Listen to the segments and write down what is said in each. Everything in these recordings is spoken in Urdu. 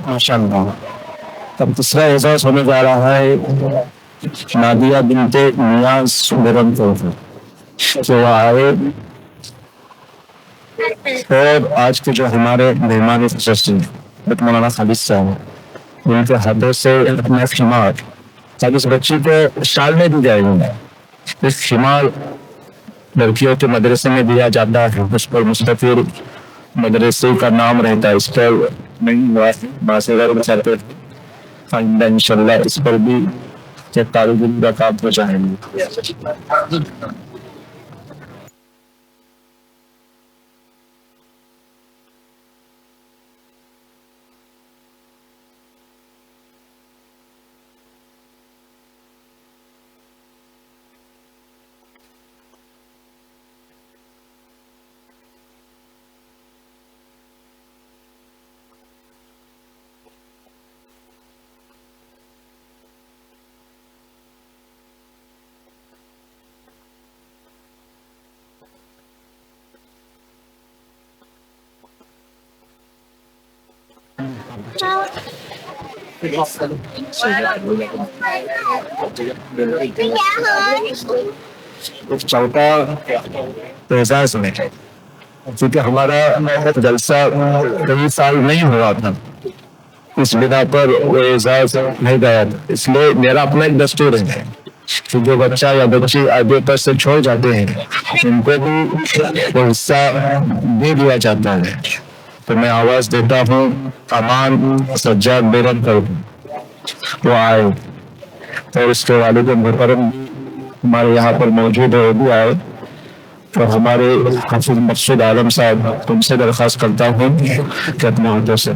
ماشاء اللہ. اب دوسرا اعزاز ہونے جا رہا ہے نادیہ بنت نیاز بیگم کو جو آئے اور آج کے جو ہمارے مہمان خصوصی مولانا خالد صاحب ان کے ہاتھوں سے اپنا خمار تاکہ اس بچی کو شال میں دی جائے گی. اس خمار لڑکیوں کے مدرسے میں دیا جاتا ہے, اس پر مستقل مدرسے کا نام رہتا ہے. اس پر نہیں ہوا ماسے چاہتے آئندہ ان شاء اللہ اس پر بھی طالب علم کا کام ہو جائے گی. چوتھا اعزاز میں کیونکہ ہمارا جلسہ کئی سال نہیں ہوا تھا, اس بنا پر وہ اعزاز نہیں گیا تھا. اس لیے میرا اپنا ایک دستور ہے کہ جو بچہ یا بچی آگے پر سے چھوڑ جاتے ہیں ان کو بھی وہ حصہ دے دیا جاتا ہے. تو میں آواز دیتا ہوں امان سجاد بیگم کو, وہ آئے اور اس کے والد محترم ہمارے یہاں پر موجود ہے, وہ بھی آئے. اور ہمارے حافظ مقصود عالم صاحب تم سے درخواست کرتا ہوں کہ اپنے عہدوں سے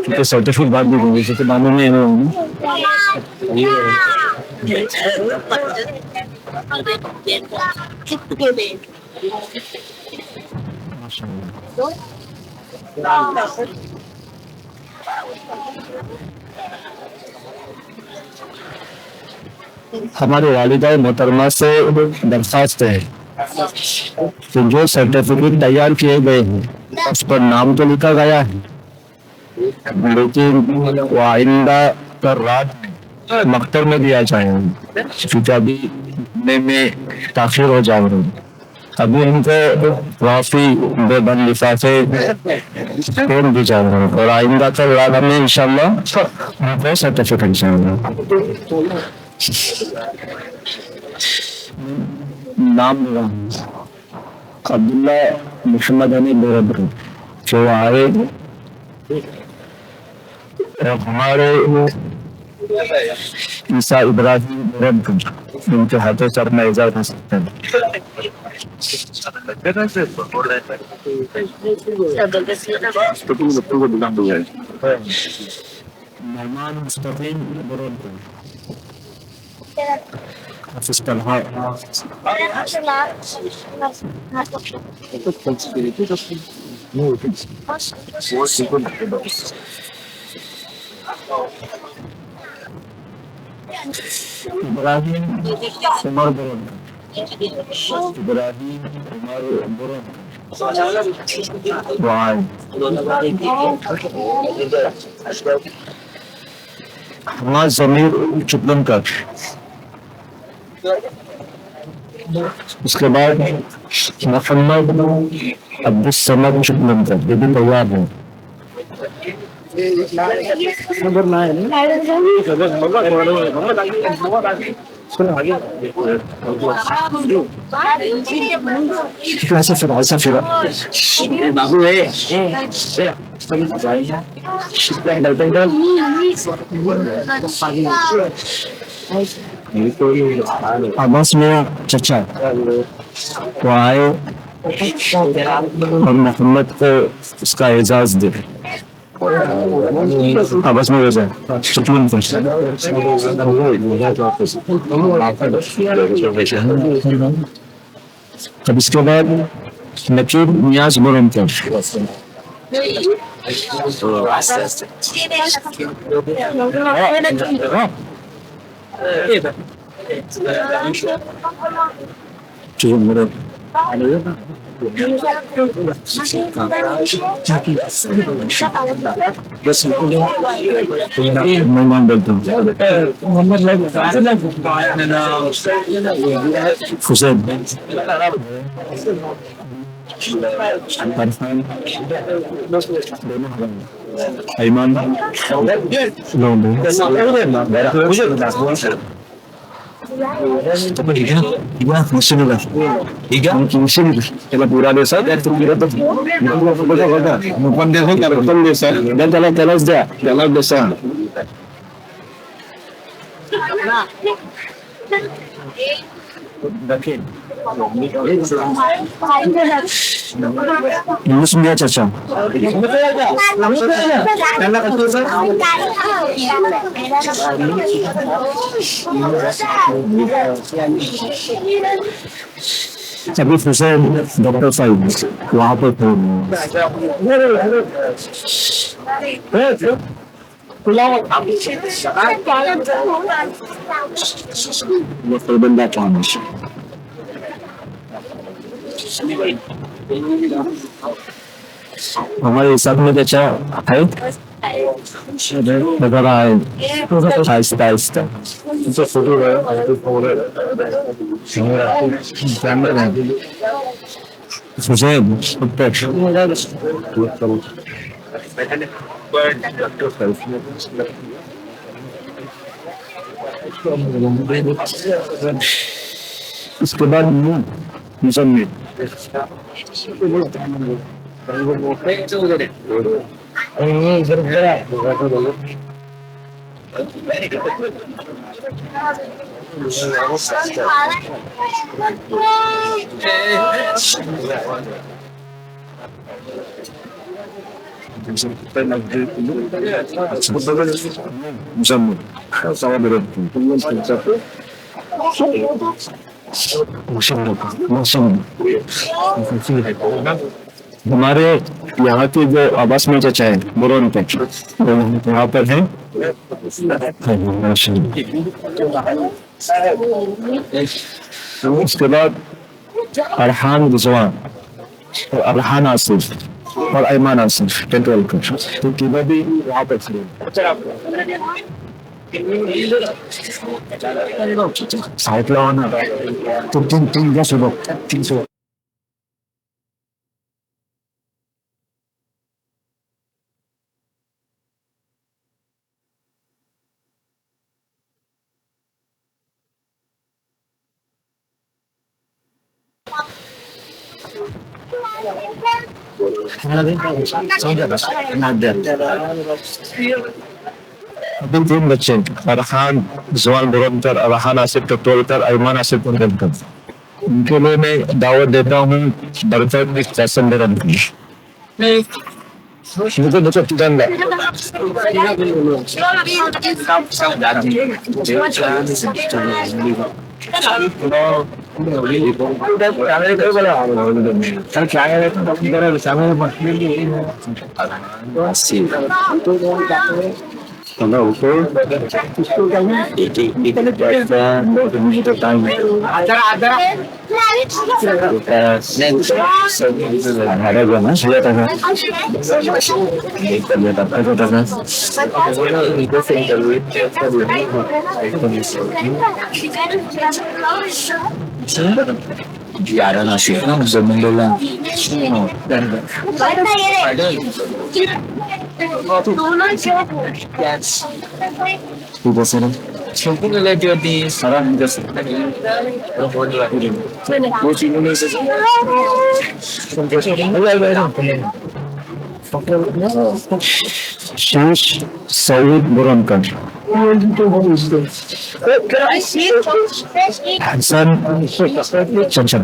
سرٹیفکیٹ بعد بھی دیں گے بعد میں ہمارے والدہ محترمہ سے درخواست ہے کہ جو سرٹیفکیٹ تیار کیے گئے ہیں اس پر نام تو لکھا گیا ہے لیکن وہ آئندہ کر رات مکتب میں دیا جائے گا کیونکہ ابھی میں تاخیر ہو جائے گا. ابھی ان کو ٹرافی بے بند لفافے پین دی جائے گا اور آئندہ کر رات میں ان شاء اللہ ان کو سرٹیفکیٹ جائے گا. نام عبداللہ محمد علی بیربر جو آئے ہمارے عیسیٰ ابراہیم بیربر ان کے ہاتھوں سے اپنا اعزاز ہو سکتا ہے. مہمان مستقیم حافظ طلحہ ابراہیم عمر برن ابراہیم عمر برن ہمارا ضمیر چپلن کا. اس کے بعد محمد عبدالصمد چپلن کا یہ بھی تیار ہے. سفر سفر عباس میں چچا وہ آئے اور محمد کو اس کا اعزاز دے عباس میں ویسا سکون اب اس کے بعد نقیب نیاز مرمکر مہمان بولتا ہوں حسین ایمان مسلم چچا ابھی حسین ڈاکٹر صاحب وہاں پر تھے بندہ چاہیے ہمارے ساتھ میں چچا ہے نظر آئے آہستہ آہستہ حسین اس کے بعد مزمل ہمارے یہاں کے جو عباس میں چچا ہے برون پہ یہاں پر ہیں اس کے بعد ارحان رضوان اور ارحان آصف اور ایمان آصف کنٹرول کر تو تینوں بھی وہاں پہ کھڑے سائٹ لگانا تو تین دس لوگ 300 تین بچے ارحان زوال مرمکر ارحان آصف ٹٹولکر ایمان آصف کنڈلکر ان کے لیے میں دعوت دیتا ہوں برتن میں فیصل میرا Yara na siya. Zamando lang. Ganda. Iba sila. Siyempre nila di sarang gas. Busi mo nisa. Shish Saud Burankan. Hasan Chanchan.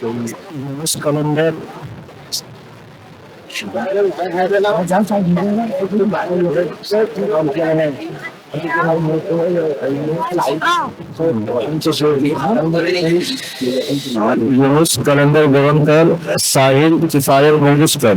Yunus Kalender Yunus Kalender Gurankar Sahil Kifayer Munguskar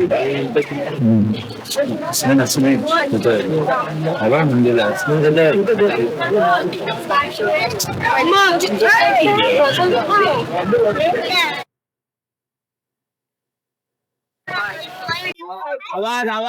嗯，真的是那不对，好吧，你的了，你的好吧，好吧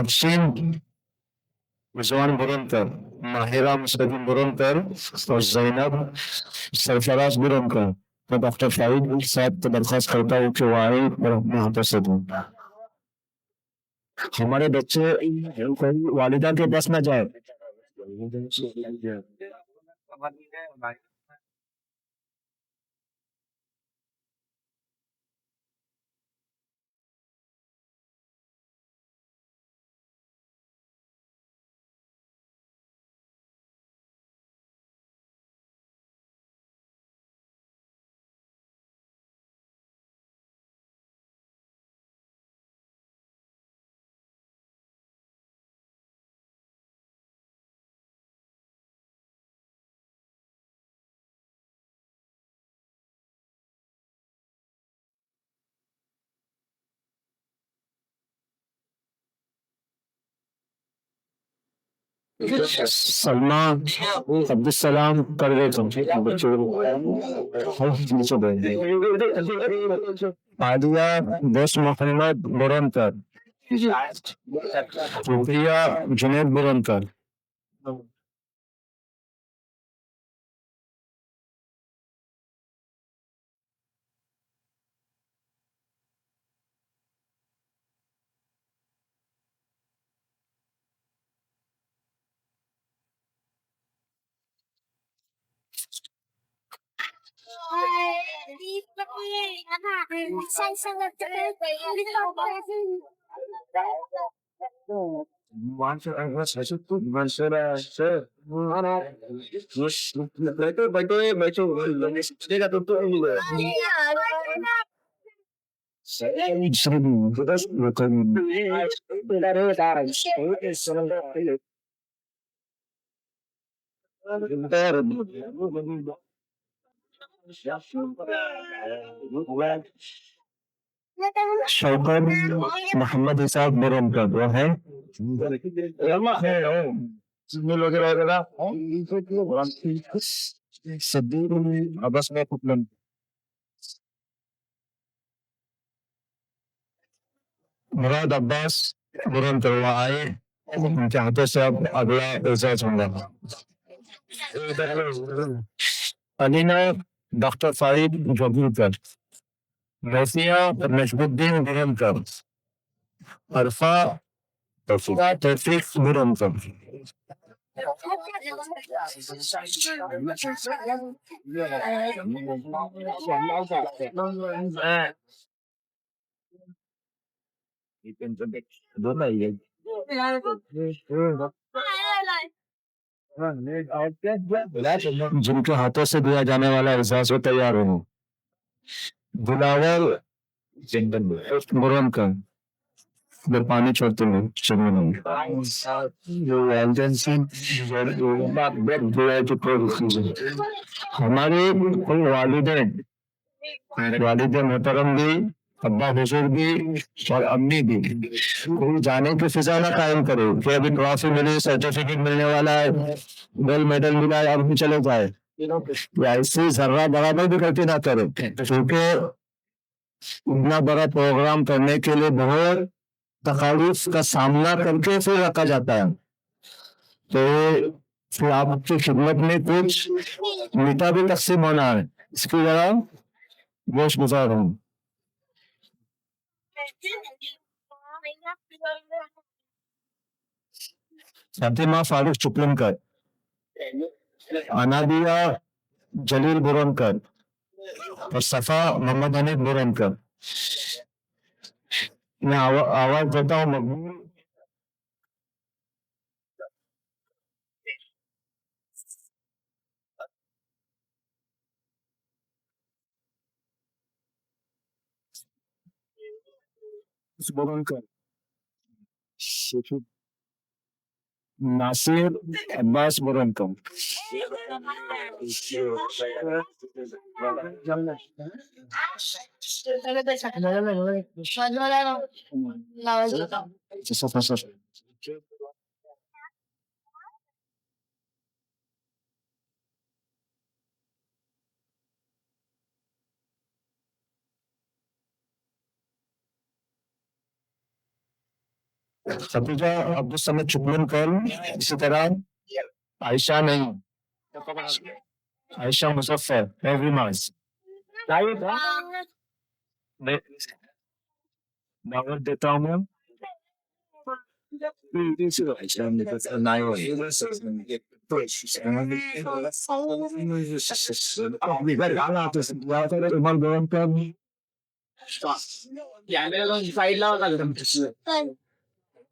Afshin رضوان برونکر، ماہرہ مستقیم برونکر اور زینب سرفراز برونکر. میں ڈاکٹر فاروق صاحب کو درخواست کرتا ہوں کہ وہ آئیں اور محتسب ہوں. ہمارے بچے کوئی والدہ کے پاس نہ جائے. سلمہ عبدالسلام کر دے تم بچوں عالیہ دوست محمد برونکر، روبیہ جنید برونکر. شوکت محمد اسحاق برونکر وہ ہے صدیق عباس میں کپلن. مراد عباس برونکر وہ آئے ان کے ہاتھوں سے اب اگلا اعزاز ہوں گا. علینا ڈاکٹر فاروق جوگلکر، رفیہ نجم الدین برونکر، عرفہ توفیق برونکر. جن کے ہاتھوں سے دیا جانے والا اعزاز وہ تیار ہوں. دلاور برونکر ادھر پانی چھوڑتے ہیں ہمارے والدین والد محترم بھی، ابا حضور بھی اور امی بھی جانے کی فضا نہ قائم کرے کہ ابھی ٹرافی ملی، سرٹیفکیٹ ملنے والا ہے، گولڈ میڈل ملا ہے، اب ہم چلے جائے. ایسی ذرہ برابر بھی غلطی نہ کرے کیونکہ اتنا بڑا پروگرام کرنے کے لیے بہت تکالیف کا سامنا کر کے پھر رکھا جاتا ہے. تو پھر آپ کی خدمت میں کچھ میٹھا بھی تقسیم ہونا ہے، اس کی ذرا گوشت گزار ہوں. فاطمہ فاروق چپلنکر، انادیہ جلیل برونکر اور صفا محمد حنیف برونکر. میں آواز دیتا ہوں مقبول برونکر، ناصر عباس برونکر. خدیجہ عبد الصمد چکمن کل، اسی طرح عائشہ نہیں، عائشہ مظفر ایوری مارس میں دعوت دیتا ہوں میم.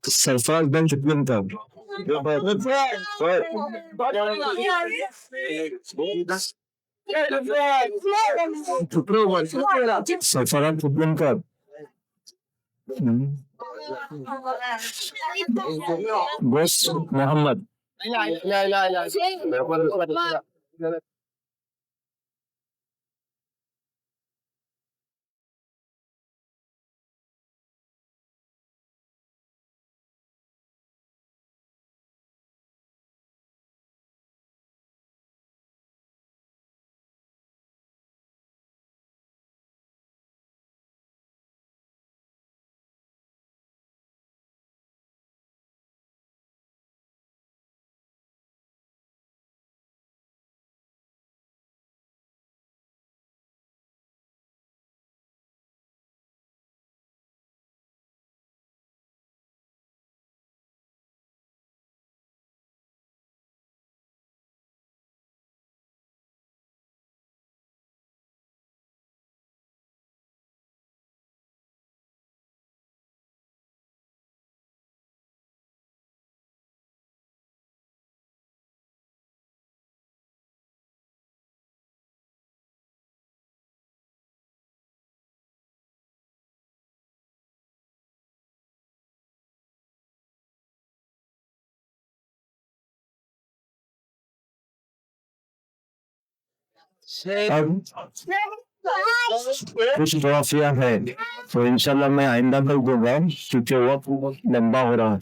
سرفراز بن چکمن کل. سرفراز چکمن کل. بس محمد. اب کچھ ٹرافیاں ہے تو انشاءاللہ میں آئندہ کر دوں گا، کیونکہ وقت لمبا ہو رہا ہے،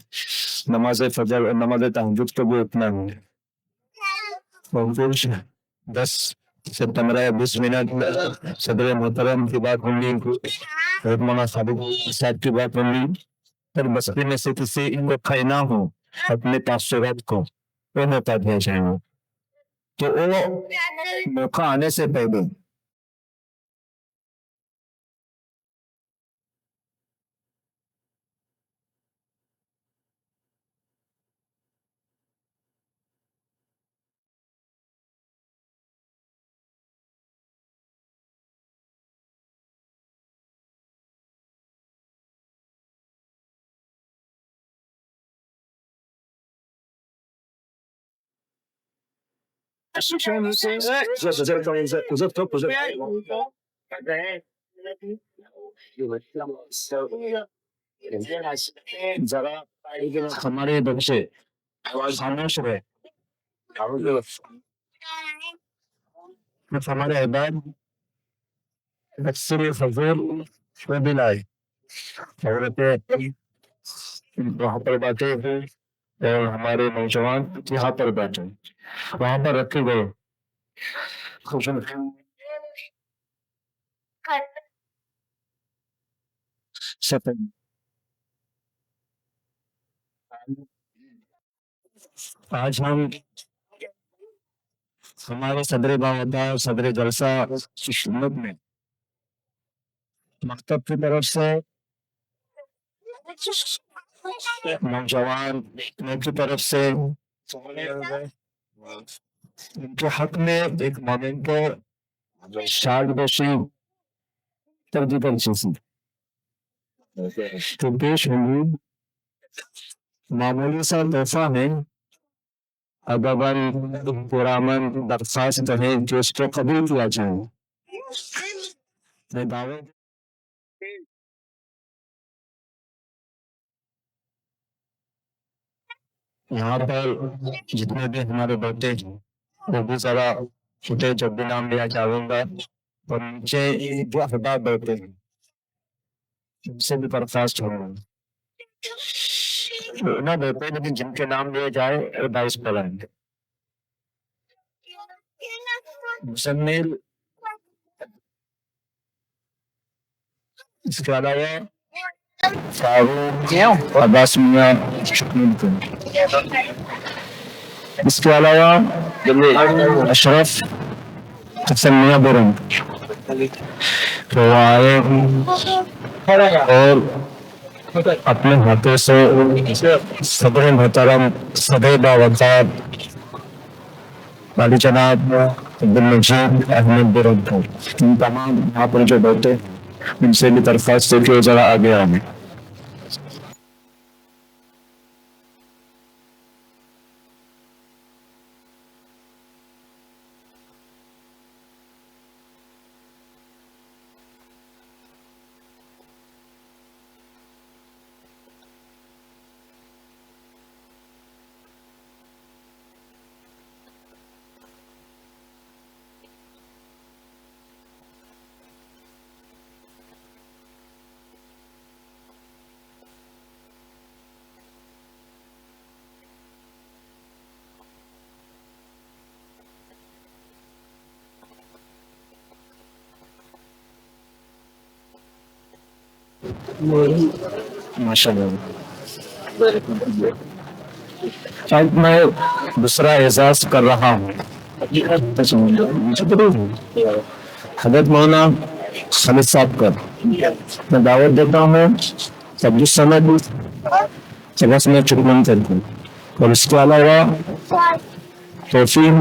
نماز فجر نماز تہجد کو بھی اتنا ہے. اور کچھ 10 سے 15 یا 20 منٹ صدر محترم کی بات ہوں گی، مولانا صاحب کی بات ہوں گی، پھر بستی میں سے کسی کو کھینا ہو اپنے تاثرات کو وہ ہوتا دیا جائے. تو وہ موقع آنے سے پہلے ذرا ہمارے بچے خاموش رہے، ہمارے احباب اکثر فضول میں بھی لائے حضرت وہاں پر بیٹھے ہوئے اور ہمارے نوجوان یہاں پر بیٹھے وہاں پر رکھے گئے سفر. آج ہم ہمارے صدر باوتا صدر جلسہ کی خدمت میں مکتب کی طرف سے نوجوان کی طرف سے ان کے حق میں ایک مومن کو شاد بشی تردید چیزی تو پیش ہوئی معمولی سا تحفہ ہے. ادباً پرامن درخواست ہے کہ اس کو قبول کیا جائے. میں دعوت یہاں پر جتنے بھی ہمارے بیٹے ہیں وہ بھی ذرا چھوٹے جب بھی نام لیا جاؤں گا اور نیچے جو احباب بیٹھے ہیں ان سے بھی درخواست ہوگا نہ بیٹے لیکن جن کے نام لیے جائے 22 پلائیں گے. مسمل اس کے علاوہ فاروق عباس میاں شکریہ. اس کے علاوہ اشرف حسن میاں برن تو آئے اور اپنے ہاتھوں سے صدر محترم صدر باوقار والی جناب عبدالمجید احمد برن کو ان تمام یہاں پر جو بیٹھے ان سے بھی درخواست ہے کہ ذرا آگے آئیں. ماشاء اللہ. اب میں دوسرا اعزاز کر رہا ہوں حضرت مولانا خالد صاحب کا. میں دعوت دیتا ہوں سب جس سمے جگہ سے میں چکمن کرتا ہوں. اور اس کے علاوہ توفیق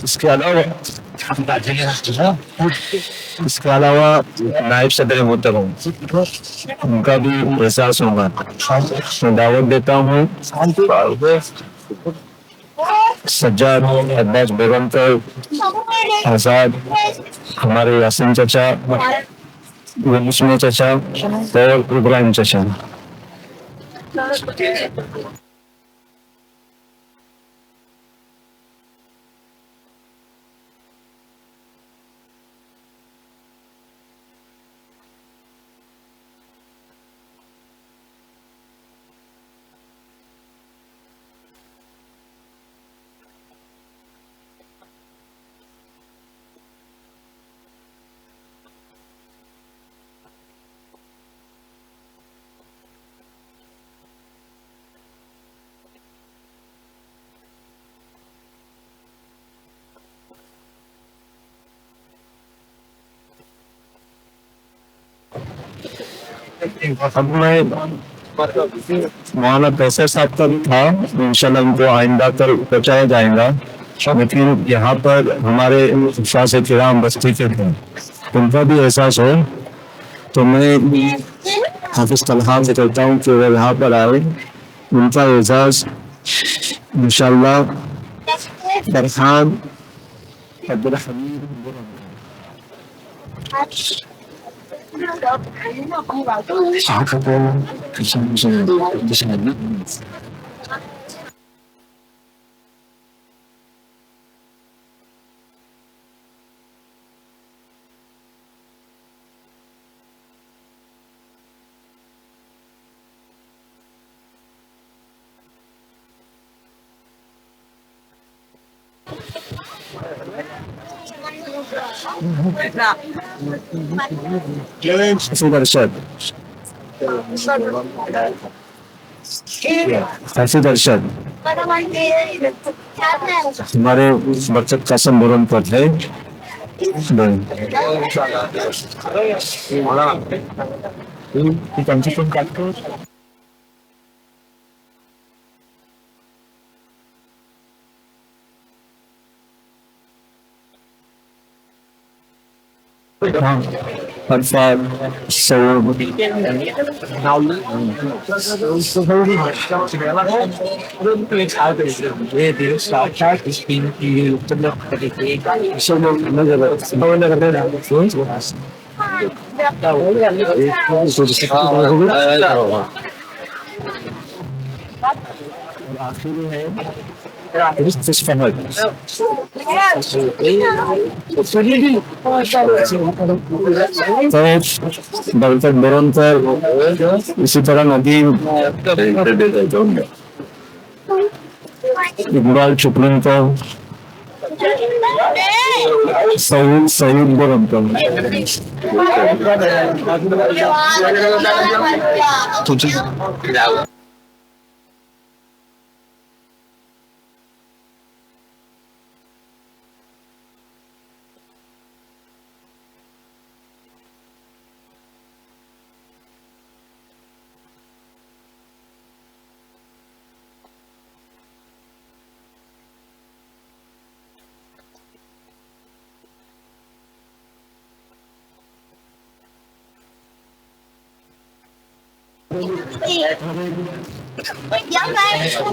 اس کے علاوہ نائب صدر محترم ان کا بھی احساس ہوگا. میں دعوت دیتا ہوں سجاد عباس بیگمپور آزاد ہمارے یاسین چچا یونس چچا اور ابراہیم چچا. اب میں مولانا پیسر صاحب کا بھی تھا انشاءاللہ ان کو آئندہ کل پہنچایا جائے گا. لیکن یہاں پر ہمارے حفاظ کرام بستی کے تھے ان کا بھی احساس ہو تو میں حافظ طلحہ سے کہتا ہوں کہ وہ یہاں پر آئے. ان کا اعزاز انشاءاللہ فرحان عبدالحمید حفیظ ارشد حفیظ ارشد ہمارے برکت قاسم برن پر ہے. عرفات سعود ڈاکٹر برونکر اسی طرح ندیم اقبال چپلنکر سعید برونکر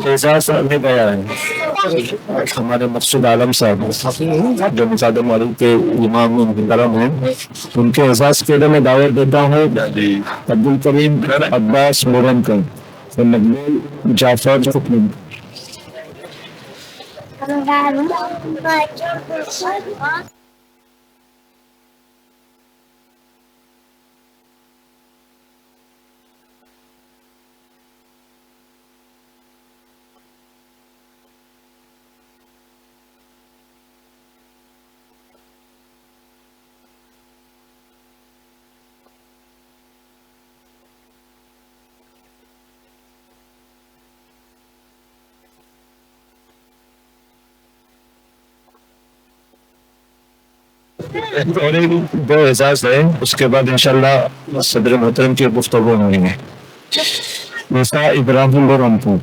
اعزاز میں گیا ہے ہمارے مقصود عالم صاحب جو مصعد معروف کے امام محترم ہیں، ان کے اعزاز کے لیے میں دعوت دیتا ہوں عبدالکریم عباس مورنکر اور مقبول جعفر حکم. اور دو اعزاز ہے، اس کے بعد انشاءاللہ صدر محترم کی گفتگو ہوئی ہے. عیسیٰ ابراہیم برونکر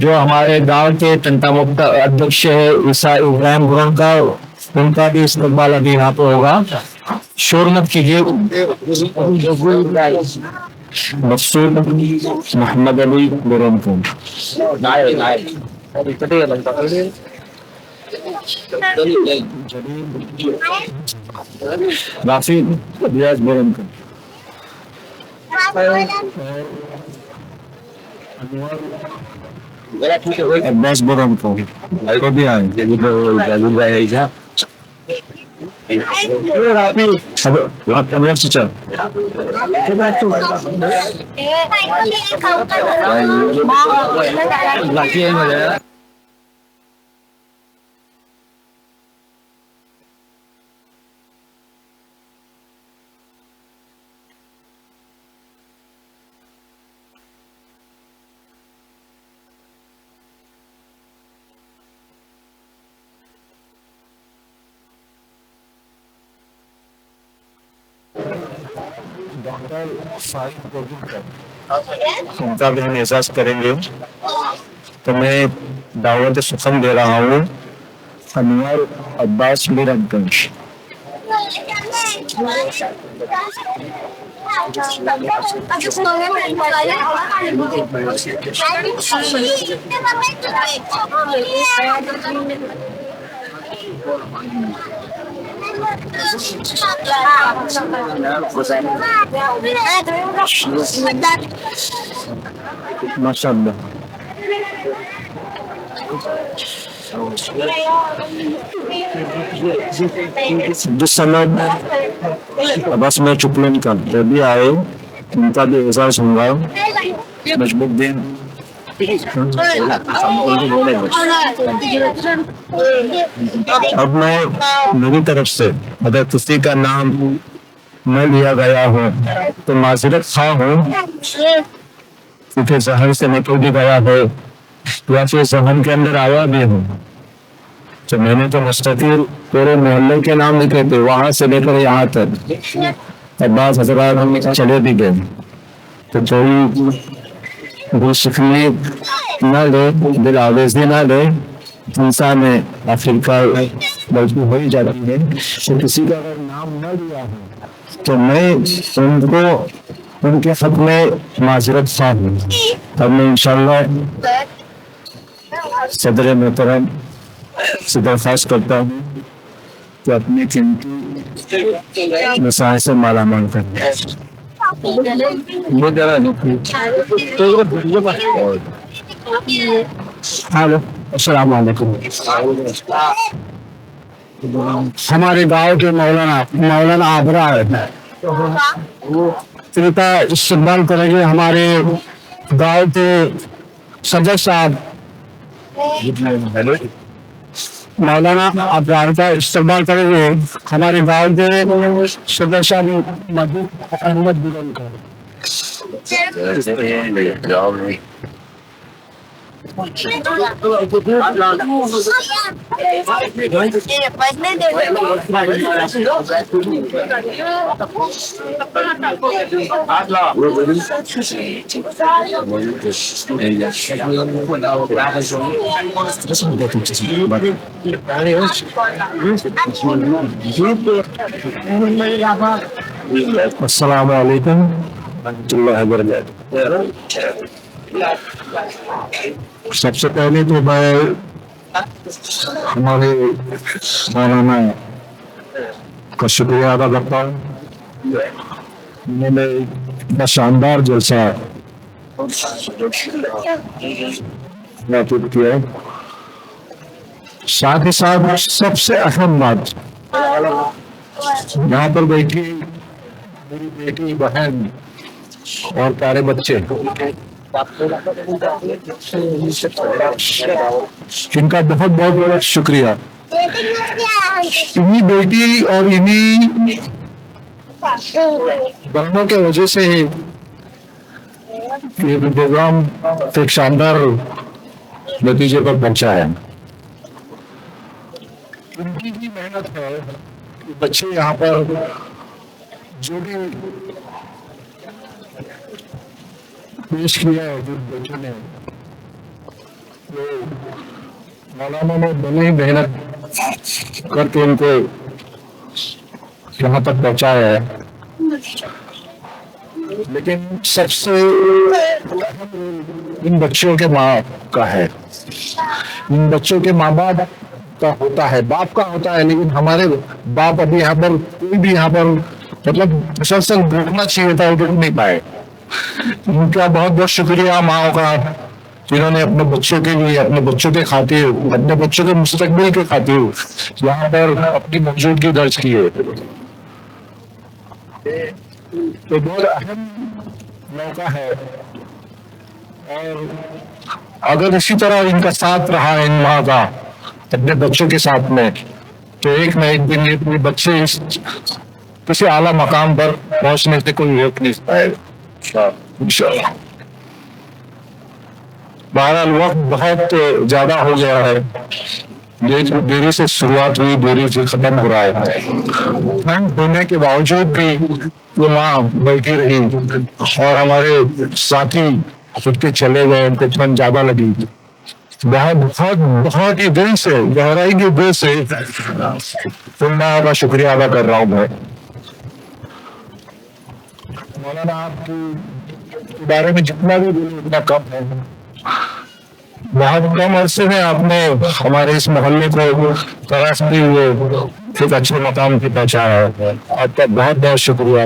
جو ہمارے گاؤں کے تنتا مکتا ادھیکش ہے عیسیٰ ابراہیم برونکر، ان کا بھی استقبال ابھی یہاں پہ ہوگا. شور مت کیجیے. مقصود محمد علی برونکر، رافی ریاض برونکر، عباس برونکر کو بھی آئے. ان کا بھی ہم اعزاز کریں گے. تو میں دعوت سخن دے رہا ہوں انور عباس میرگنج. ماشاء اللہ. عبدالسلام عباس میں چپلن کا جو بھی آئے ان کا بھی اعزاز ہوگا. مجموع الدین اب میں میری طرف سے اگر کسی کا نام نہ لیا گیا ہو تو معذرت خواہ ہوں، کیونکہ ذہن سے نکل بھی گیا ہو یا پھر ذہن کے اندر آیا بھی ہو. تو میں نے تو مستقل پورے محلے کے نام لکھے تھے وہاں سے لے کر یہاں تک. بعض حضرات ہم چلے بھی گئے. تو کوئی دل شکنی نہ لے، دل آویزی نہ لے. انسان ہے آخرکار غلطی ہو ہی جاتی ہے. تو کسی کا اگر نام نہ لیا ہو تو میں ان کو ان کے حق میں معذرت خواہ ہوں. اب میں انشاءاللہ صدر محترم سے درخواست کرتا ہوں کہ اپنے قیمتی مسائل سے مالا مال کرنا. ہلو السلام علیکم. ہمارے گاؤں کے مولانا آبرا ہے, ان کا استقبال کریں گے ہمارے گاؤں کے صدر صاحب. مولانا ابرار کا استقبال کریں گے ہمارے گاؤں کے صدر صاحب احمد بلند کا. السلام علیکم ورحمۃ اللہ وبرکاتہ. سب سے پہلے تو میں ہمارے مولانا کا شکریہ ادا کرتا ہوں. انہوں نے اتنا شاندار جلسہ منعقد کیا. ساتھ ہی ساتھ سب سے اہم بات, یہاں پر بیٹھی میری بیٹی بہن اور پیارے بچے, ان کا بہت بہت بہت شکریہ. انہی بیٹی اور انہی بہنوں کے وجہ سے ہی یہ پروگرام ایک شاندار نتیجے پر پہنچا ہے. ان کی بھی محنت ہے. بچے یہاں پر جو بھی پیش کیا ہے, جو بچوں نے مولانا نے بڑی محنت کر کے ان کو یہاں تک پہنچایا ہے. لیکن سب سے ان بچوں کے ماں کا ہے. ان بچوں کے ماں باپ کا ہوتا ہے, باپ کا ہوتا ہے, لیکن ہمارے باپ ابھی یہاں پر کوئی بھی یہاں پر مطلب مسلسل ڈھونڈنا چاہیے تھا, وہ ڈھونڈ نہیں پائے. ان کا بہت بہت شکریہ ماؤں کا, جنہوں نے اپنے بچوں کے لیے, اپنے بچوں کے خاطر, اپنے بچوں کے مستقبل کے خاطر یہاں پر اپنی موجودگی درج کی ہے. تو بہت اہم موقع ہے, اور اگر اسی طرح ان کا ساتھ رہا ان ماں کا اپنے بچوں کے ساتھ میں, تو ایک نہ ایک دن یہ اپنے بچے کسی اعلیٰ مقام پر پہنچنے سے کوئی روک نہیں پائے انشاءاللہ. بہرحال وقت بہت زیادہ ہو گیا ہے, دیری سے شروعات ہوئی, دیری سے ختم ہو رہا ہے. ٹھنڈ ہونے کے باوجود بھی وہ ماں بیٹھی رہی, اور ہمارے ساتھی خود کے چلے گئے, ان کو ٹھنڈ زیادہ لگی. بہت بہت بہت ہی دل سے, گہرائی کے دل سے اللہ کا شکریہ ادا کر رہا ہوں میں. مولانا آپ کے بارے میں جتنا بھی بولے اتنا کم ہے. بہت کم عرصے میں آپ نے ہمارے اس محلے کو ترقی ہوئے ایک اچھے مقام پہ پہنچایا ہے. آپ کا بہت بہت شکریہ.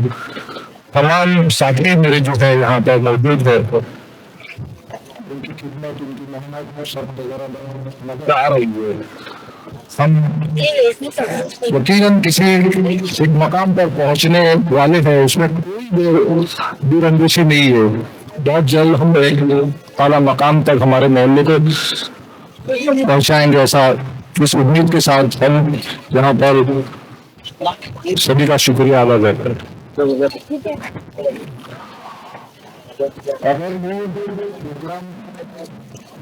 تمام ساتھی میرے جو ہے یہاں پر موجود ہے, ان کی خدمت, ان کی محنت سب وغیرہ آ رہی ہے. ہم یقیناً کسی ایک مقام پر پہنچنے والے ہیں, اس میں کوئی دور اندیشی نہیں ہے. بہت جلد ہم ایک اعلیٰ مقام تک ہمارے محلے کو پہنچائیں گے, ایسا اس امید کے ساتھ ہم یہاں پر سبھی کا شکریہ ادا کرتے ہیں. اگر وہ پروگرام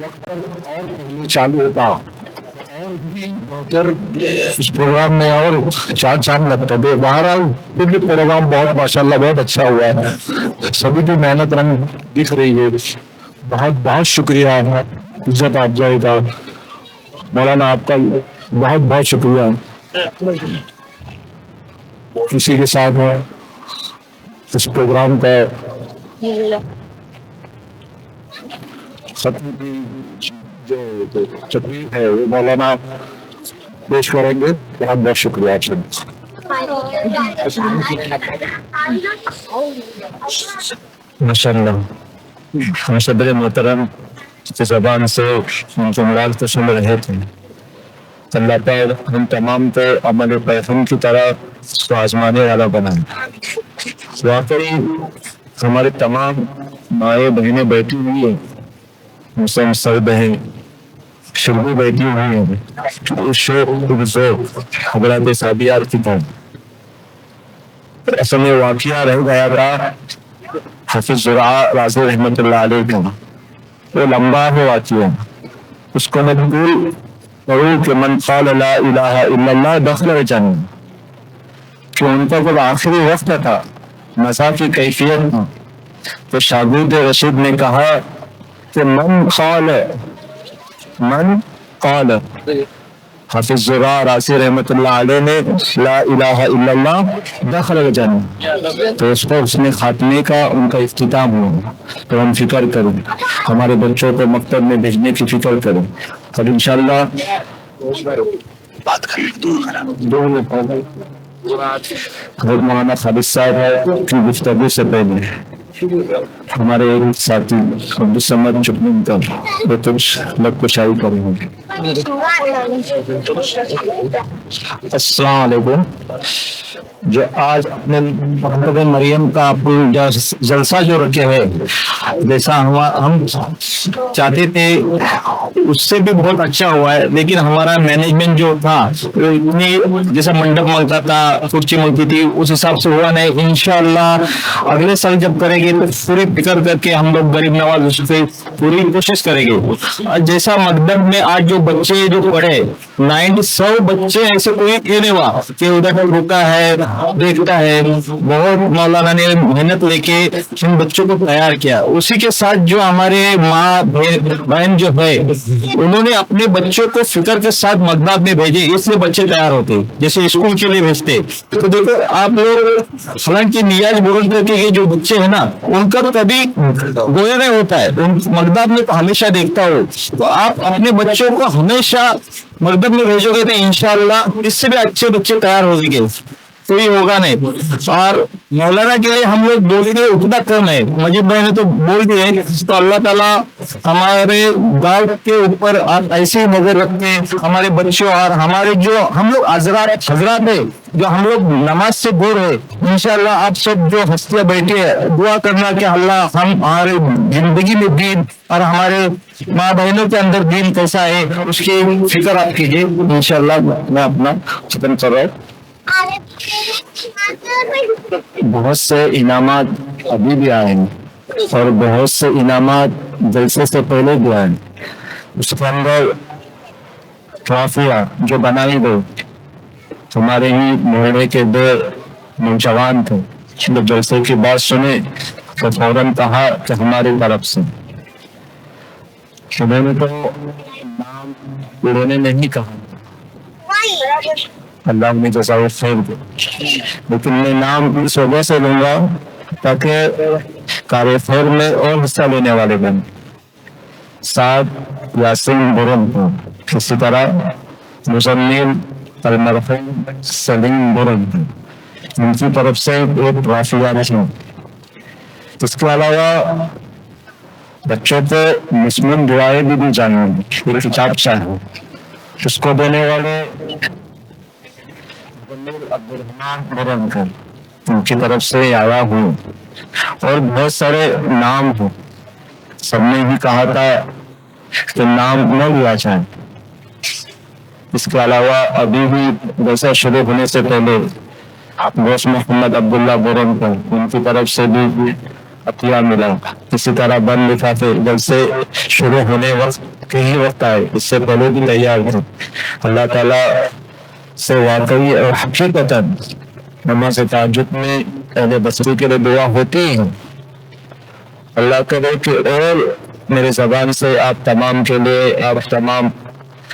وقت پر اور پہلے چالو ہوتا اور بھی بہتر اس پروگرام میں اور چار چاند لگتا ہے. بہرحال پھر بھی پروگرام بہت ماشاءاللہ بہت اچھا ہوا ہے. سبھی کی محنت رنگ دکھ رہی ہے. بہت بہت شکریہ عزت افزائی کا. مولانا آپ کا بہت بہت شکریہ. کسی کے ساتھ ہے اس پروگرام کا ختم کی جو تقریر ہے وہ مولانا پیش کریں گے. بہت بہت شکریہ آپ سے. ماشاء اللہ. مشبر محترم کی زبان سے جملات کو سن رہے تھے. اللہ تعالیٰ ہم تمام کو عمل پیغام کی طرح کو آزمانے والا بنائے. واقعی ہمارے تمام مائیں بہنیں بیٹھی ہوئی ہیں, مسلم سر بہن شروع بیٹھی ہوئی ہیں, شوق حضرات صحابیات کی طرح. اصل میں واقعہ رہ گیا تھا حافظ زرعہ رازی رحمۃ اللہ علیہ کا. وہ لمبا ہے واقعہ, اس کو میں بالکل پڑھوں کہ من قال لا الہ الا اللہ دخل الجنہ, کہ ان کا جب آخری وقت تھا نزا کی کیفیت میں, تو شاگرد رشید نے کہا کہ من قال حافظ زرعہ رازی رحمۃ اللہ علیہ نے لا الہ الا اللہ دخل الجنہ, تو اس پر اس نے خاتمے کا ان کا اختتام ہوا. تو ہم فکر کریں, ہمارے بچوں کو مکتب میں بھیجنے کی فکر کریں, اور انشاءاللہ بات کریں. حضرت مولانا خالد صاحب کی گفتگو سے پہلے ہمارے ایک ساتھی عبدالصمد چپنن کا وہ کچھ لگ کشائی کریں گے. السلام علیکم. جو آج اپنے محمد مریم کا جلسہ جو رکھے ہوئے, جیسا ہم چاہتے تھے اس سے بھی بہت اچھا ہوا ہے, لیکن ہمارا مینجمنٹ جو تھا اتنی جیسا منڈپ ملتا تھا, کرسی ملتی تھی, اس حساب سے ہوا نہیں. انشاءاللہ اگلے سال جب کریں گے تو پوری فکر کر کے ہم لوگ غریب نواز اس پہ پوری کوشش کریں گے. جیسا مکتب میں آج جو بچے جو پڑھے 100 بچے ایسے کوئی کہنے ہوا کہ ادھر رکا ہے دیکھتا ہے, بہت مولانا نے محنت لے کے ان بچوں کو تیار کیا. اسی کے ساتھ جو ہمارے ماں بہن جو ہے انہوں نے اپنے بچوں کو فکر کے ساتھ مکتب میں بھیجے, اس لیے بچے تیار ہوتے جیسے اسکول کے لیے بھیجتے. تو دیکھو آپ لوگ حالانکہ نیاز بولتے کہ یہ جو بچے ہیں نا ان کا تو کبھی گویا نہیں ہوتا ہے, مکتب میں تو ہمیشہ دیکھتا ہو. تو آپ اپنے بچوں کو ہمیشہ مکتب میں بھیجو گے تو انشاءاللہ اس سے بھی اچھے بچے تیار ہو گے, کوئی ہوگا نہیں. اور مولانا کے لیے ہم لوگ بولیں گے اتنا کم ہے, مجید بھائی نے تو بول دیے. تو اللہ تعالیٰ ہمارے گاؤں کے اوپر آپ ایسی نظر رکھیں, ہمارے بچوں اور ہمارے جو ہم لوگ حضرات ہے جو ہم لوگ نماز سے دور ہے, انشاءاللہ آپ سب جو ہستیاں بیٹھے دعا کرنا کہ اللہ ہمارے زندگی میں دین اور ہمارے ماں بہنوں کے اندر دین کیسا ہے اس کی فکر آپ کیجیے. انشاءاللہ میں اپنا ختم کر رہا ہوں. بہت سے انعامات ابھی بھی آئے ہیں اور بہت سے انعامات جلسے سے پہلے بھی آئے. اس کے اندر ٹرافیاں جو بنائی گئی, ہمارے ہی محلے کے 2 نوجوان تھے جب جلسے کی بات سنے تو فوراً کہا کہ ہماری طرف سے. انہوں نے تو نام انہوں نے نہیں کہا, اللہ نے جزائے خیر دے, لیکن میں نام اس وجہ سے لوں گا تاکہ کار خیر میں اور حصہ لینے والے بن. سعد یاسین برن, اسی طرح مزمل المرحوم سلیم برن, ان کی طرف سے ایک ٹرافیاں ہیں. اس کے علاوہ بچوں کو مسلم دعائیں بھی جانیں گے, ایک کتاب چاہیے اس کو دینے والے عبدالرحمان برن کا, ان کی طرف سے آیا ہوں. اور بہت سارے نام ہوں, سب نے ہی کہا تھا کہ نام نہ لیا جائے. اس کے علاوہ ابھی بھی جیسا شروع ہونے سے پہلے دوست محمد عبداللہ برن کو ان کی طرف سے بھی عطیہ ملا. اسی طرح بن لفافے جلسے شروع ہونے وقت کے ہی وقت آئے, اس سے پہلے بھی تیار تھے. اللہ تعالیٰ سے واقعی اور حقیقتاً نماز تہجد میں اہل بصری کے لیے دعا ہوتی ہے. اللہ کرے کہ اور میرے زبان سے آپ تمام کے لیے, آپ تمام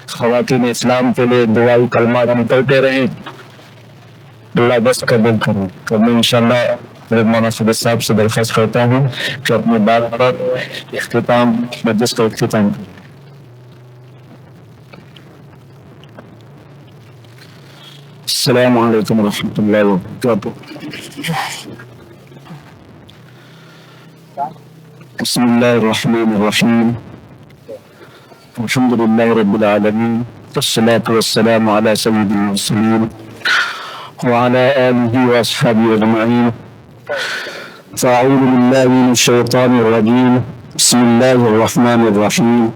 خواتین اسلام کے لیے دعائی کلمات نکلتے رہیں. اللہ بس قبول کروں. تو میں انشاءاللہ میرے مولانا خالد صاحب سے درخواست کرتا ہوں کہ اپنی بات پر اختتام مجلس کا اختتام کریں. السلام علیکم ورحمۃ اللہ وبرکاتہ. بسم اللہ الرحمن الرحیم. الحمد للہ رب العالمین والصلاة والسلام علی سید المرسلین وعلى آلہ واصحابہ اجمعین. فاعوذ باللہ من الشیطان الرجیم. بسم اللہ الرحمن الرحیم.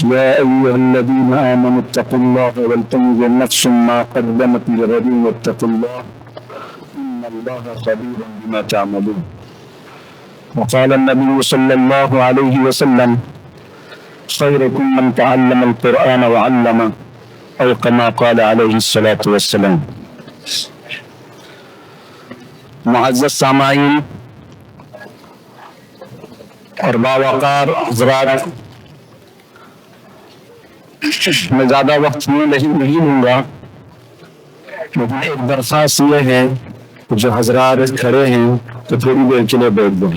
يا أيها الذين آمنوا اتقوا الله ولتنظر نفس ما قدمت لغد واتقوا الله إن الله خبير بما تعملون. وقال النبي صلى الله عليه وسلم خيركم من تعلم القرآن وعلمه أو كما قال عليه الصلاة والسلام. معزز سامعین اور باوقار حضرات، میں زیادہ وقت نہیں لوں گا، لیکن ایک درخواست یہ ہے کہ جو حضرات کھڑے ہیں تو تھوڑی دیر کے لیے بیٹھ دیں،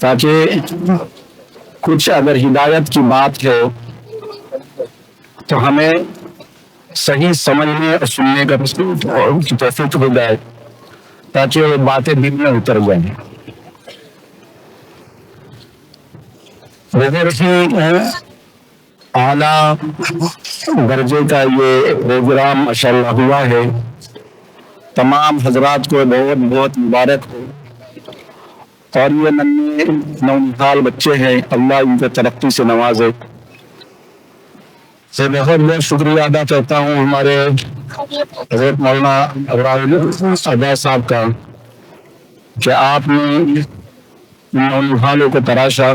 تاکہ کچھ اگر ہدایت کی بات ہے تو ہمیں صحیح سمجھنے اور سننے کا توفیق ہو جائے، تاکہ وہ باتیں دل میں اتر جائیں. اعلیٰ درجے کا یہ پروگرام ماشاءاللہ ہوا ہے. تمام حضرات کو بہت بہت مبارک ہو. اور یہ ننھے نونہال بچے ہیں، اللہ ان کو ترقی سے نوازے. سے بہت بہت شکریہ ادا کرتا ہوں ہمارے حضرت مولانا ابراہیم ادا صاحب کا کہ آپ نے ان نونہالوں کو تراشا،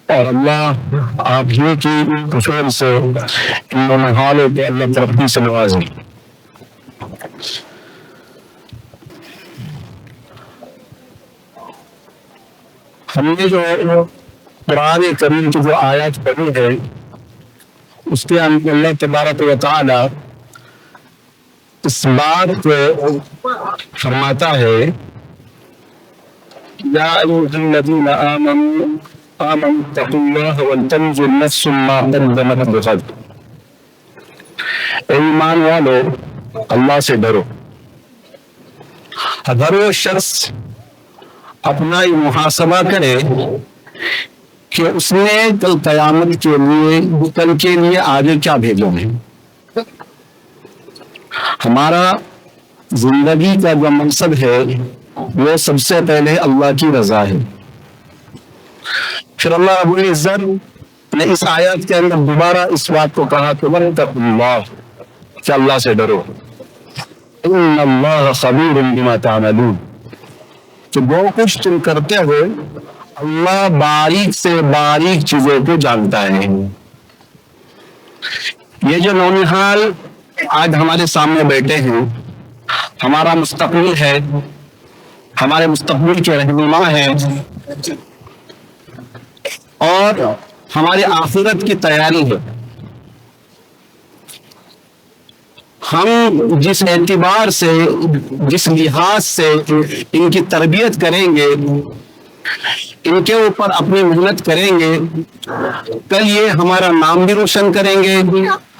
اور اللہ آپ ہی کی فضل سے ان نونہالوں کو اللہ ترقی سے نوازے. ہم نے جو قرآن کریم کی جو آیات پڑھی ہے اس کے اندر اللہ تبارک و تعالی اس بات کو فرماتا ہے یا ایھا الذین آمنوا اتقوا اللہ ولتنظر نفس ما قدمت لغد. اے ایمان والو، اللہ سے ڈرو. اگر وہ شخص اپنا یہ محاسبہ کرے کہ اس نے کل قیامت کے لیے، کل کے لیے آگے کیا بھیجو ہے. ہمارا زندگی کا جو مقصد ہے وہ سب سے پہلے اللہ کی رضا ہے. پھر اللہ رب العزت نے اس آیت کے اندر دوبارہ اس بات کو کہا کہ واتقوا اللہ، کہ اللہ سے ڈرو. ان اللہ خبیر بما تعملون، کہ جو کچھ تم کرتے ہو اللہ باریک سے باریک چیزوں کو جانتا ہے. یہ جو نونہال آج ہمارے سامنے بیٹھے ہیں ہمارا مستقبل ہے، ہمارے مستقبل کے رہنما ہیں، اور ہماری آخرت کی تیاری ہے. ہم جس اعتبار سے، جس لحاظ سے ان کی تربیت کریں گے، ان کے اوپر اپنی محنت کریں گے، کل یہ ہمارا نام بھی روشن کریں گے،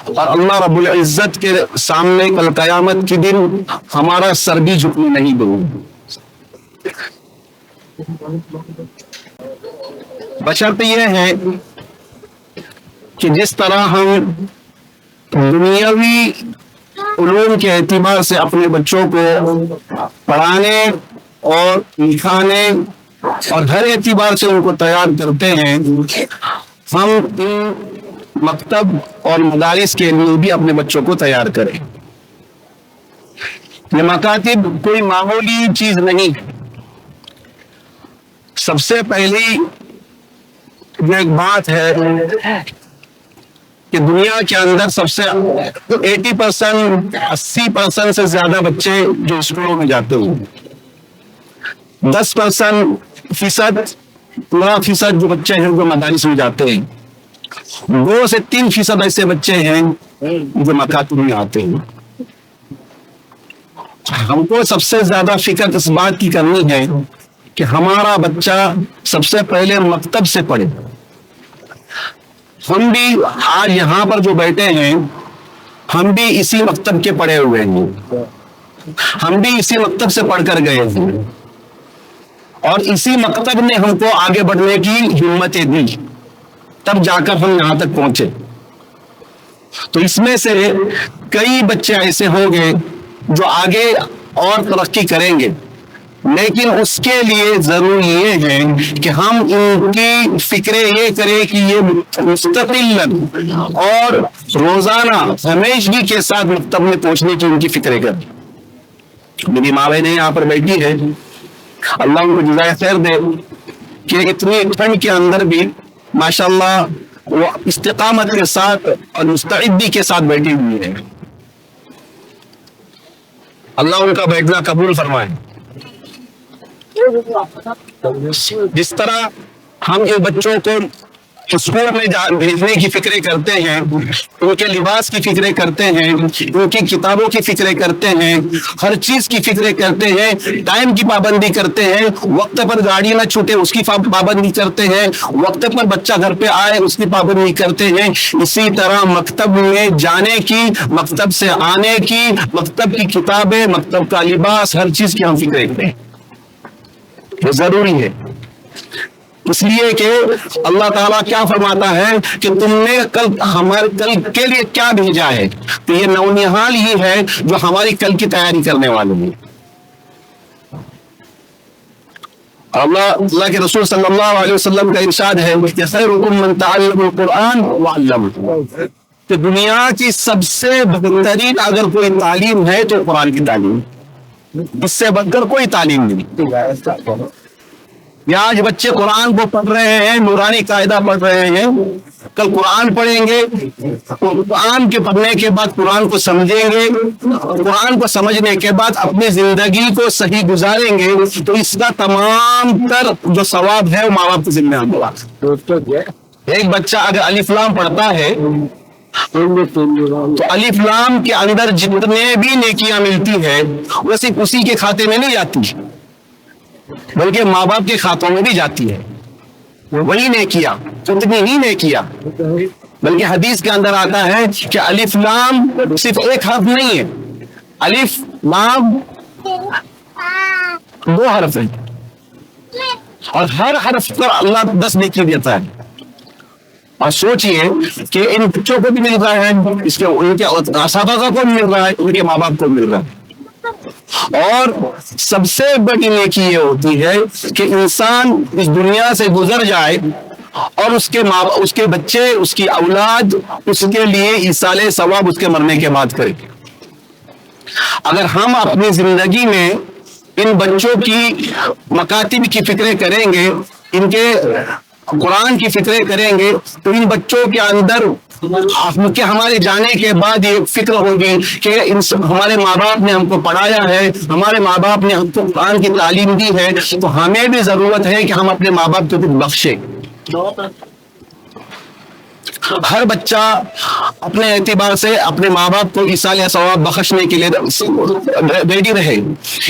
اور اللہ رب العزت کے سامنے کل قیامت کے دن ہمارا سر بھی جھکنے نہیں دیں گے. بشرط یہ ہے کہ جس طرح ہم دنیاوی علوم کے اعتبار سے اپنے بچوں کو پڑھانے اور لکھانے اور ہر اعتبار سے ان کو تیار کرتے ہیں، ہم ان مکتب اور مدارس کے لیے بھی اپنے بچوں کو تیار کریں. یہ مکاتب کوئی معمولی چیز نہیں. سب سے پہلی یہ ایک بات ہے کہ دنیا کے اندر سب سے 80%، 80% سے زیادہ بچے جو اسکولوں میں جاتے ہیں، 10% 15% جو بچے ہیں جو مدارس میں جاتے ہیں، 2 سے 3% ایسے بچے ہیں جو مکاتب میں آتے ہیں. ہم کو سب سے زیادہ فکر اس بات کی کرنی ہے کہ ہمارا بچہ سب سے پہلے مکتب سے پڑھے. ہم بھی آج یہاں پر جو بیٹھے ہیں ہم بھی اسی مکتب کے پڑھے ہوئے ہیں، ہم بھی اسی مکتب سے پڑھ کر گئے ہیں، اور اسی مکتب نے ہم کو آگے بڑھنے کی ہمتیں دی، تب جا کر ہم یہاں تک پہنچے۔ تو اس میں سے کئی بچے ایسے ہوں گے جو آگے اور ترقی کریں گے، لیکن اس کے لیے ضروری یہ ہے کہ ہم ان کی فکریں یہ کریں کہ یہ مستقل اور روزانہ ہمیشگی کے ساتھ مکتب میں پہنچنے کی ان کی فکریں کریں۔ میری ماں بہنیں یہاں پر بیٹھی ہے، اللہ ان کو جزائے خیر دے کہ اتنی ٹھنڈ کے اندر بھی ماشاءاللہ وہ استقامت کے ساتھ اور مستعدی کے ساتھ بیٹھی ہوئی ہے۔ اللہ ان کا بیٹھنا قبول فرمائے۔ جس طرح ہم ان بچوں کو اسکول میں بھیجنے کی فکریں کرتے ہیں، ان کے لباس کی فکریں کرتے ہیں، ان کی کتابوں کی فکریں کرتے ہیں، ہر چیز کی فکریں کرتے ہیں، ٹائم کی پابندی کرتے ہیں، وقت پر گاڑی نہ چھوٹے اس کی پابندی کرتے ہیں، وقت پر بچہ گھر پہ آئے اس کی پابندی کرتے ہیں، اسی طرح مکتب میں جانے کی، مکتب سے آنے کی، مکتب کی کتابیں، مکتب کا لباس، ہر چیز کی ہم فکریں کریں۔ یہ ضروری ہے، اس لیے کہ اللہ تعالیٰ کیا فرماتا ہے کہ تم نے ہمارے کل کے لیے کیا بھیجا ہے، تو یہ نونہال ہی ہے جو ہماری کل کی تیاری کرنے والے ہیں۔ اللہ کے رسول صلی اللہ علیہ وسلم کا ارشاد ہے کہ خیرکم من تعلم القرآن وعلمہ، کہ دنیا کی سب سے بہترین اگر کوئی تعلیم ہے تو قرآن کی تعلیم، اس سے بڑھ کر کوئی تعلیم نہیں۔ یا آج بچے قرآن کو پڑھ رہے ہیں، نورانی قاعدہ پڑھ رہے ہیں، کل قرآن پڑھیں گے، قرآن کے پڑھنے کے بعد قرآن کو سمجھیں گے، قرآن کو سمجھنے کے بعد اپنی زندگی کو صحیح گزاریں گے، تو اس کا تمام تر جو ثواب ہے وہ ماں باپ کے ذمہ ہوگا۔ ایک بچہ اگر الف لام پڑھتا ہے تو الف لام کے اندر جتنے بھی نیکیاں ملتی ہے وہ صرف اسی کے کھاتے میں نہیں جاتی، بلکہ ماں باپ کے کھاتوں میں بھی جاتی ہے، وہی نیکیاں، اتنی ہی نیکیاں۔ بلکہ حدیث کے اندر آتا ہے کہ الف لام صرف ایک حرف نہیں ہے، الف لام 2 حرف ہیں، اور ہر حرف پر اللہ 10 نیکی دیتا ہے۔ اور سوچئے کہ ان بچوں کو بھی مل رہا ہے، اس کے ان کے اساتذہ کو بھی مل رہا ہے، ان کے ماں باپ کو مل رہا ہے۔ اور سب سے بڑی نیکی یہ ہوتی ہے کہ انسان اس دنیا سے گزر جائے اور اس کے بچے، اس کی اولاد اس کے لیے ایصال ثواب اس کے مرنے کے بعد کرے۔ اگر ہم اپنی زندگی میں ان بچوں کی مکاتب کی فکریں کریں گے، ان کے قرآن کی فکریں کریں گے، تو ان بچوں کے اندر کہ ہمارے جانے کے بعد یہ فکر ہوگی کہ ہمارے ماں باپ نے ہم کو پڑھایا ہے، ہمارے ماں باپ نے ہم کو قرآن کی تعلیم دی ہے، تو ہمیں بھی ضرورت ہے کہ ہم اپنے ماں باپ کو کچھ بخشیں۔ ہر بچہ اپنے اعتبار سے اپنے ماں باپ کو ایصال ثواب بخشنے کے لیے ریڈی رہے۔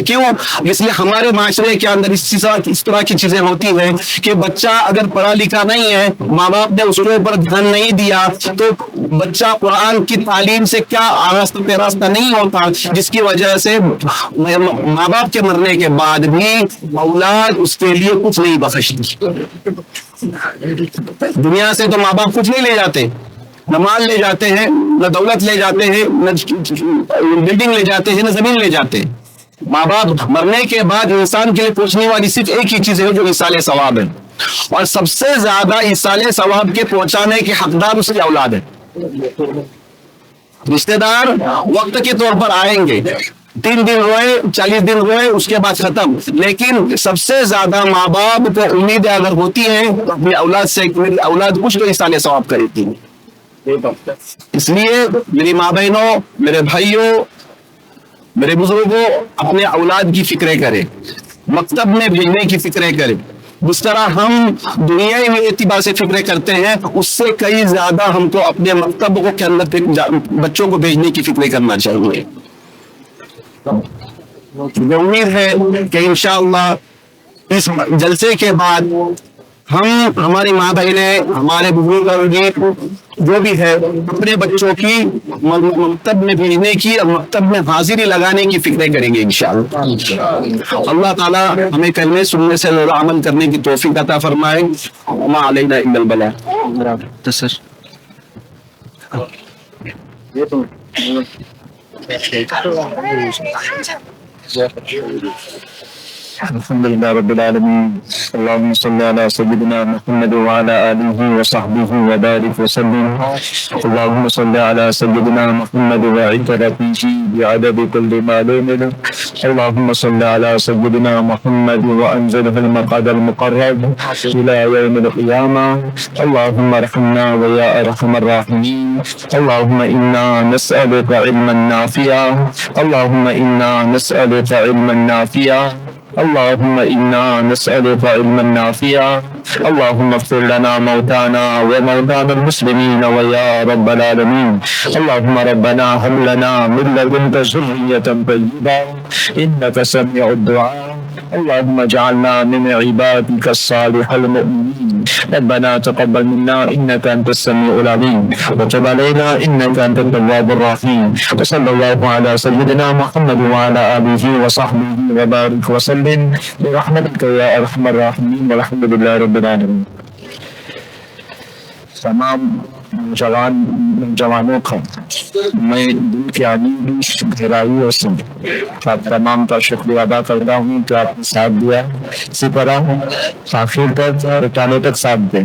کیوں؟ اس لیے ہمارے معاشرے کے اندر اس طرح کی چیزیں ہوتی ہیں کہ بچہ اگر پڑھا لکھا نہیں ہے، ماں باپ نے اس کے اوپر دھیان نہیں دیا، تو بچہ قرآن کی تعلیم سے کیا آراستہ پیراستہ نہیں ہوتا، جس کی وجہ سے ماں باپ کے مرنے کے بعد بھی اولاد اس کے لیے کچھ نہیں بخشتی۔ دنیا سے تو ماں باپ کچھ نہیں لے جاتے، نہ مال لے جاتے ہیں، نہ دولت لے جاتے ہیں، نہ بلڈنگ لے جاتے ہیں، نہ زمین لے جاتے ہیں۔ ماں باپ مرنے کے بعد انسان کے لیے پہنچنے والی صرف ایک ہی چیز ہے جو ایصال ثواب ہے، اور سب سے زیادہ ایصال ثواب کے پہنچانے کے حقدار اس کی اولاد ہے۔ رشتہ دار وقت کے طور پر آئیں گے، 3 دن روئے، 40 دن روئے، اس کے بعد ختم، لیکن سب سے زیادہ ماں باپ کو امیدیں اگر ہوتی ہیں اپنی اولاد سے، میری اولاد کچھ تو ایصال ثواب کرے گی۔ اس لیے میری ماں بہنوں، میرے بھائیوں، میرے بزرگوں، اپنے اولاد کی فکریں کریں، مکتب میں بھیجنے کی فکریں کریں۔ جس طرح ہم دنیائی اعتبار سے فکریں کرتے ہیں، اس سے کئی زیادہ ہم کو اپنے مکتب کے اندر بچوں کو بھیجنے کی فکریں کرنا چاہیے۔ مجھے امید ہے کہ انشاءاللہ اس جلسے کے بعد ہم ہماری ماں بہنیں ہمارے بزرگ جو بھی ہے اپنے بچوں کی مکتب میں بھیجنے کی اور مکتب میں حاضری لگانے کی فکریں کریں گے انشاءاللہ. اللہ تعالیٰ ہمیں کلمے سننے سے عمل کرنے کی توفیق عطا فرمائے. وما علینا الا البلاغ. الحمد لله رب العالمين. اللهم صل على سيدنا محمد وعلى آله وصحبه وبارك وسلم. اللهم صل على سيدنا محمد وعترته بعدد كل معلوم. اللهم صل على سيدنا محمد وأنزله المقعد المقرب إلى يوم القيامة. اللهم ارحمنا ويا أرحم الراحمين. اللهم إنا نسألك علما نافعا. اللهم إنا نسألك علما نافعا. اللهم إنا نسألك علما نافعا. اللهم اغفر لنا موتانا وموتانا المسلمين ويا رب العالمين. اللهم ربنا هب لنا من لدنك ذرية طيبة إنك سميع الدعاء. اللهم اجعلنا من عبادك الصالح المؤمنين. ربنا تقبل منا إنك أنت السميع العليم وتب علينا إنك أنت التواب الرحيم. وصلى الله على سيدنا محمد وعلى آله وصحبه وبارك وسلم برحمتك يا أرحم الراحمين والحمد لله رب العالمين. تمام جوانوں کا میں دل کی عمیق گہرائیوں سے آپ تمام کا شکریہ ادا کرتا ہوں کہ آپ نے ساتھ دیا. اسی طرح آخر تک رٹانے تک ساتھ دیں.